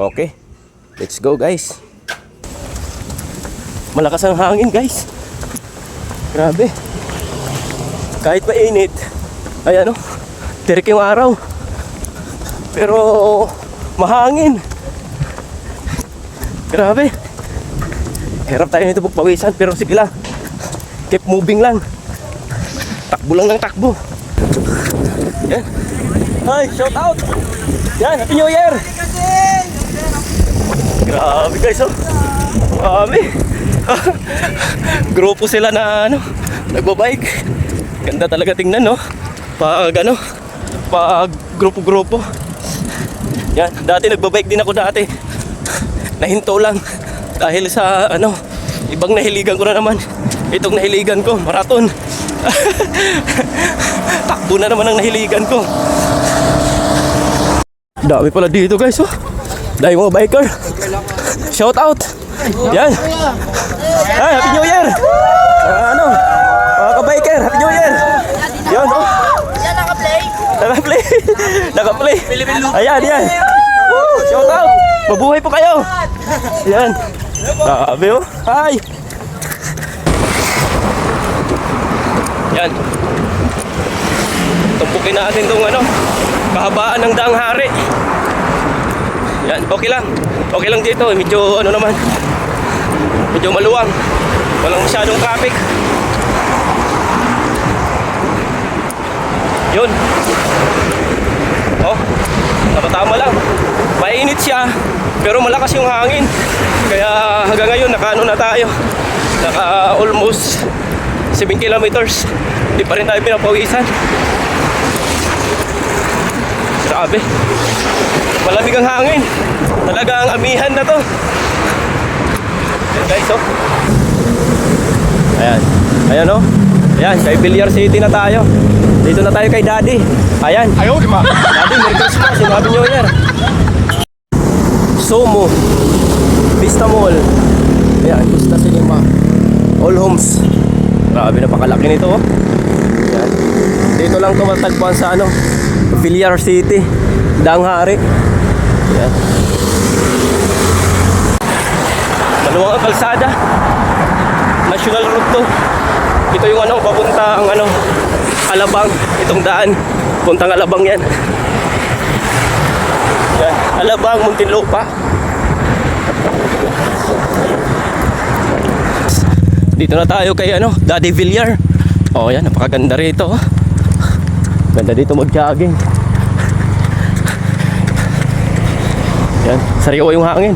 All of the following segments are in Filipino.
Okay, let's go guys. Malakas ang hangin guys. Grabe. Kahit mainit, ay ano, tirik yung araw. Pero mahangin. Grabe. Hirap tayo nito pagpawisan, pero sige lang. Keep moving lang. Takbo lang ng takbo. Yan. Hi, shout out. Yan, Happy New Year. Grabe guys, oh. Grabe. Grupo sila na ano, nagbabike. Ganda talaga tingnan, no? Pag ano, pag grupo-grupo. Yan, dati nagbabike din ako dati. Nahinto lang dahil sa ano, ibang nahiligan ko na naman. Itong nahiligan ko, marathon. Takbo na naman ang nahiligan ko. Dami pala dito guys, oh. Dahil mga biker. Shout out. Yan. Ay, Happy New Year. Ano? Mga ka-biker, Happy New Year. Yan, oh. Yan, naka-play. Naka-play. Naka-play. Ayan, yan. Woo, shout out. Mabuhay po kayo. Yan. Grabe, oh. Hi. Yan. Tumpukin natin itong ano, kahabaan ng Daang Hari. Yan, okay lang. Okay lang dito, medyo ano naman, medyo maluwang. Walang masyadong traffic. Yun. Oh, tama-tama lang. Mainit siya, pero malakas yung hangin. Kaya hanggang ngayon, naka-ano na tayo. Naka almost 7 kilometers. Hindi pa rin tayo pinapawisan. Grabe. Malamig ang hangin. Talaga ang amihan na to. Ayan guys, oh. Ayan. Ayan, oh. Ayan, kay Villar City na tayo. Dito na tayo kay Daddy. Ayan. Ayaw, di ma. Daddy, Merry Christmas. Happy New Year. Somo. Vista Mall. Ayan, Vista Cinema. All Homes. Grabe, napakalaki nito, oh. Ayan. Dito lang ito matagpuan sa ano, Villar City, Daang Hari. Ayan. Maluwang ang kalsada. National road to. Ito yung ano, papuntang ano, Alabang. Itong daan, puntang Alabang yan. Ayan. Alabang, Muntinlupa. Dito na tayo kay ano, Daddy Villar. Oh, yan, napakaganda rito, oh. Ganda dito mag-jogging. Yan, sariwa yung hangin.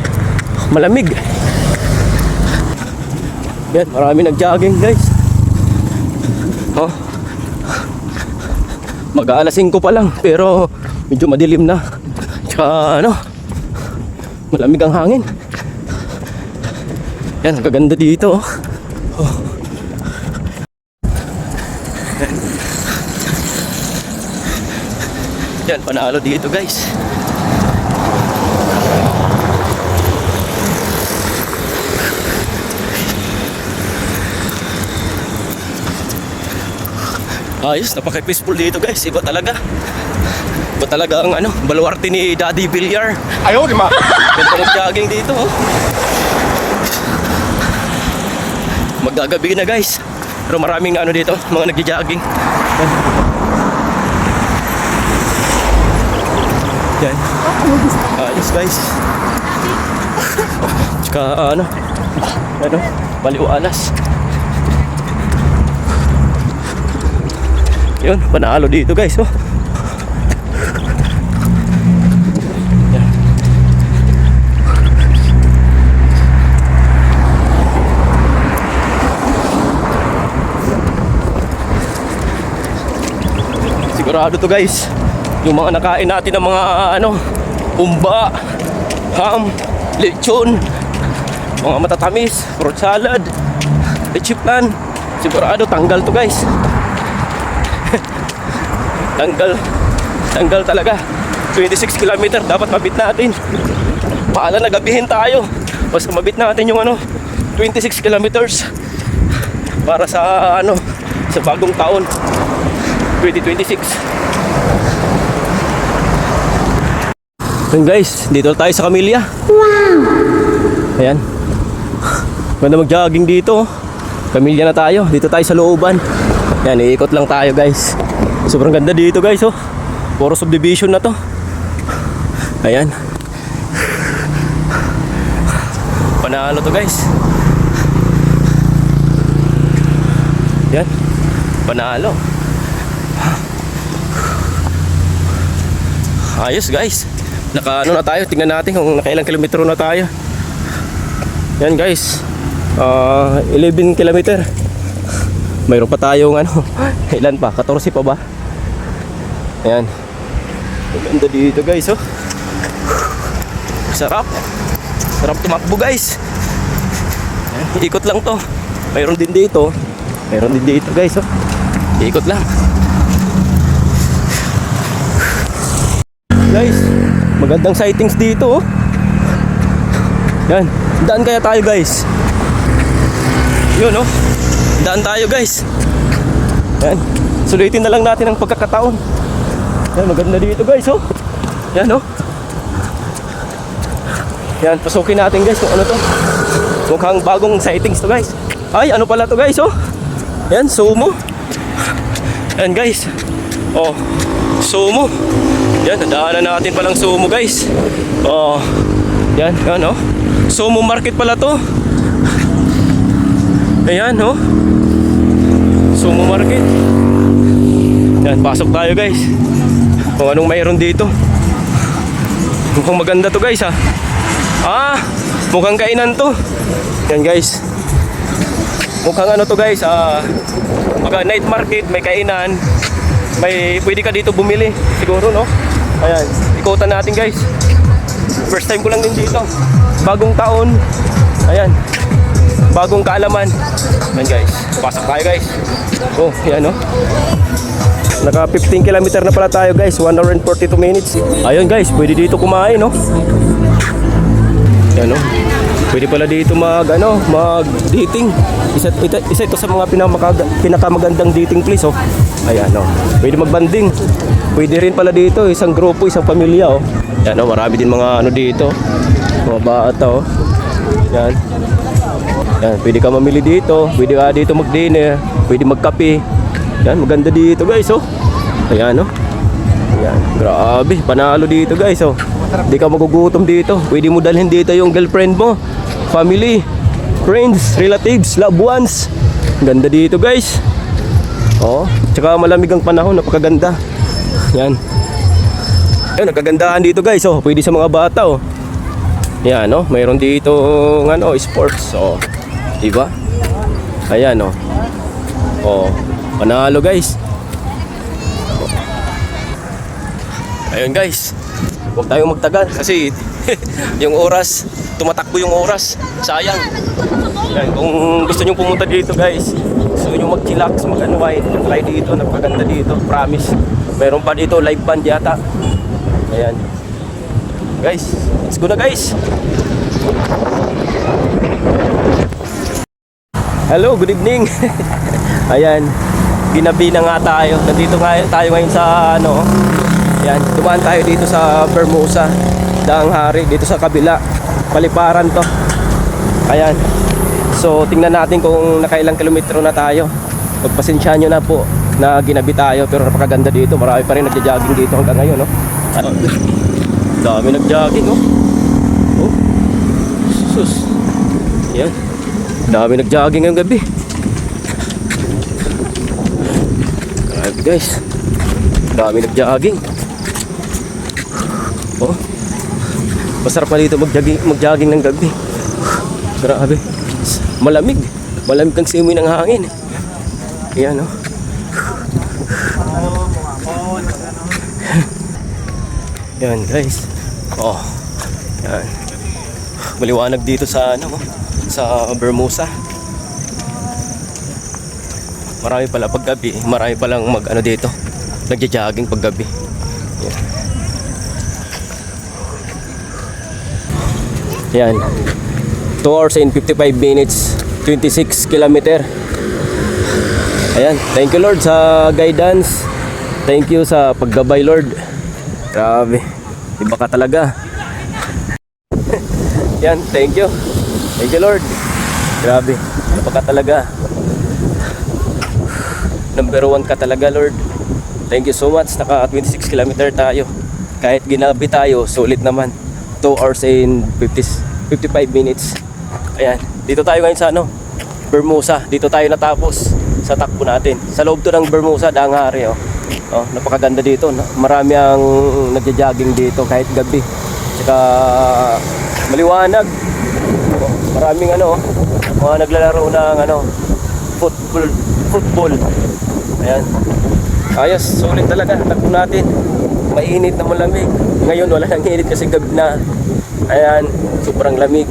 Malamig. Yan, marami nag-jogging, guys. Oh. Mag-aalas 5 pa lang, pero medyo madilim na. Tsaka ano, malamig ang hangin. Yan, kaganda dito, oh. Oh. Yan, panalo dito guys. Ayos, napaka-peaceful dito guys. Iba talaga. Iba talaga ang ano, baluarte ni Daddy Villar. Ayaw, di ma. Ganda mag-jogging dito, oh. Magagabi na guys. Pero maraming ano dito, mga nag-jogging. Yan. Ayos guys. Tsaka ano, Baliuanas. Yun, panalo dito guys, oh. Yan. Sigurado to guys, yung mga nakain natin ng mga ano, umba, ham, lechon, mga matatamis, fruit salad, leche plan, sigurado tanggal to guys. Tanggal talaga. 26 km dapat mabit natin. Paala na gabihin tayo. Basta mabit natin yung ano, 26 kilometers para sa ano, sa bagong taon 2026. Yun guys, dito tayo sa Camilla. Wow! Ayan. Ganda mag-jogging dito. Camilla na tayo. Dito tayo sa looban. Ayan, iikot lang tayo guys. Sobrang ganda dito guys, oh. Puro subdivision na to. Ayan. Panalo to guys. Yan. Panalo. Ayos guys. Naka ano na tayo. Tingnan natin kung nakailang kilometro na tayo. Yan guys. 11 kilometer. Mayroon pa tayong ano. Ilan pa? 14 pa ba? Ayan. Maganda dito guys, oh. Sarap. Sarap tumakbo guys. Ayan, ikot lang to. Mayroon din dito. Mayroon din dito guys, oh. Ikot lang. Guys, magandang sightings dito, oh. Yan. Daan kaya tayo guys. Yun, oh. Daan tayo guys. Yan. Sulitin na lang natin ang pagkakataon. Yan, maganda dito guys, oh. Yan, oh. Yan, pasukin natin guys kung ano to. Mukhang bagong sightings to guys. Ay, ano pala to guys, oh. Yan, sumo. Yan guys. Oh, sumo. Yan, nadaanan natin palang sumo guys. Oh, yan, yan, oh. Sumo market pala to. Ayan, oh. Sumo market. Yan, pasok tayo guys. Kung anong mayroon dito. Mukhang maganda to guys, ha. Mukhang kainan to. Yan guys. Mukhang ano to guys, mga night market, may kainan. May pwede ka dito bumili siguro, no? Ayan, ikutan natin guys. First time ko lang din dito. Bagong taon. Ayan. Bagong kaalaman. Ayan guys. Pasok tayo guys. Oh, yan, no? Naka 15 kilometer na pala tayo guys. 1 hour and 42 minutes. Ayun guys, pwede dito kumain, no? Yan, no? Pwede pala dito mag-dating. Isa ito sa mga pinakamagandang dating place, oh. Ayan, no? Pwede magbanding. Pwede rin pala dito, isang grupo, isang pamilya, oh. Yan, no? Marami din mga ano dito. Mga bata, oh. Yan. Yan, pwede ka mamili dito. Pwede ka dito mag-dinner. Pwede magkape. Yan, maganda dito guys, oh. Ayan, oh. Ayan, grabe, panalo dito guys, oh. Hindi ka magugutom dito. Pwede mo dalhin dito yung girlfriend mo, family, friends, relatives, loved ones. Ganda dito guys. Oh, tsaka malamig ang panahon, napakaganda. Yan. Ayun, nagkagandahan dito guys, oh. Pwede sa mga bata, oh. Yan, oh. Mayroon dito sports, oh. Diba? Ayan, oh. Oh, panalo guys. Ayun guys, huwag tayong magtagal kasi yung oras, tumatakbo yung oras, sayang. Yan, kung gusto nyo pumunta dito guys, gusto nyo mag-chillax, mag-unwind, try dito, napakaganda dito, promise. Meron pa dito live band yata. Ayan guys, let's go na guys. Hello, good evening. Ayan, ginabi na nga tayo. Nandito nga tayo ngayon sa ano. Yan, dumaan tayo dito sa Bermusa, Daang Hari, dito sa kabila. Paliparan to. Ayan. So, tingnan natin kung nakailang kilometro na tayo. Pagpasensyahan nyo na po na ginabi tayo, pero napakaganda dito. Marami pa rin nagja-jogging dito hanggang ngayon, no? Dami nag-jogging, oh. Oh. Sus. Yan. Dami nag-jogging ngayong gabi. Grabe guys. Dami nag-jogging. Oh. Masarap pa dito mag-jogging ng gabi. Grabe. Malamig. Malamig ang simoy ng hangin. Ayan, oh. Yan guys. Oh. Yan. Maliwanag dito sa sa Bermusa. Marami pala paggabi. Marami palang dito. Nagja-jogging paggabi. Yan. Yan. 2 hours and 55 minutes, 26 kilometer. Ayan, thank you Lord sa guidance. Thank you sa paggabay Lord. Grabe, iba ka talaga. Yan, thank you. Thank you, Lord. Grabe, napaka talaga. Number 1 ka talaga, Lord. Thank you so much. Naka 26 kilometer tayo. Kahit ginabi tayo, sulit naman. 2 hours and 55 minutes. Ayan, dito tayo ngayon sa Bermusa. Dito tayo natapos sa takbo natin. Sa loob to ng Bermusa, Dangari, oh. Oh, napakaganda dito. Marami ang nagja-jogging dito kahit gabi. Tsaka maliwanag. Oh, maraming mga naglalaro ng football. Ayan. Ayos, sulit talaga takbo natin. Mainit na malamig. Ngayon wala nang init kasi gabi na. Ayan, sobrang lamig.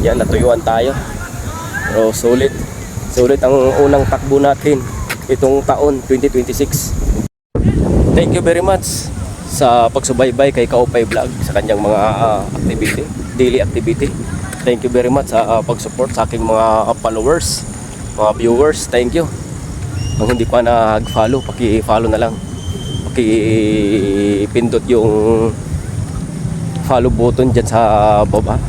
Yan, natuyuan tayo. Pero sulit. Sulit ang unang takbo natin itong taon 2026. Thank you very much sa pagsubaybay kay Kaupay Vlog sa kanyang mga activity, daily activity. Thank you very much sa pag-support sa aking mga followers, mga viewers. Thank you. Kung hindi pa nag-follow, paki-follow na lang. Paki-pindot yung follow button dyan sa baba.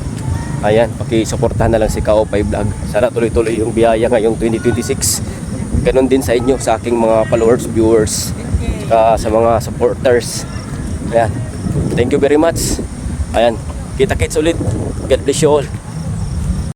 Ayan, paki-suportahan na lang si Kaupay Vlog. Sana tuloy-tuloy yung biyaya ngayong 2026. Ganon din sa inyo, sa aking mga followers, viewers, sa mga supporters. Ayan, thank you very much. Ayan, kita-kits ulit. God bless you all.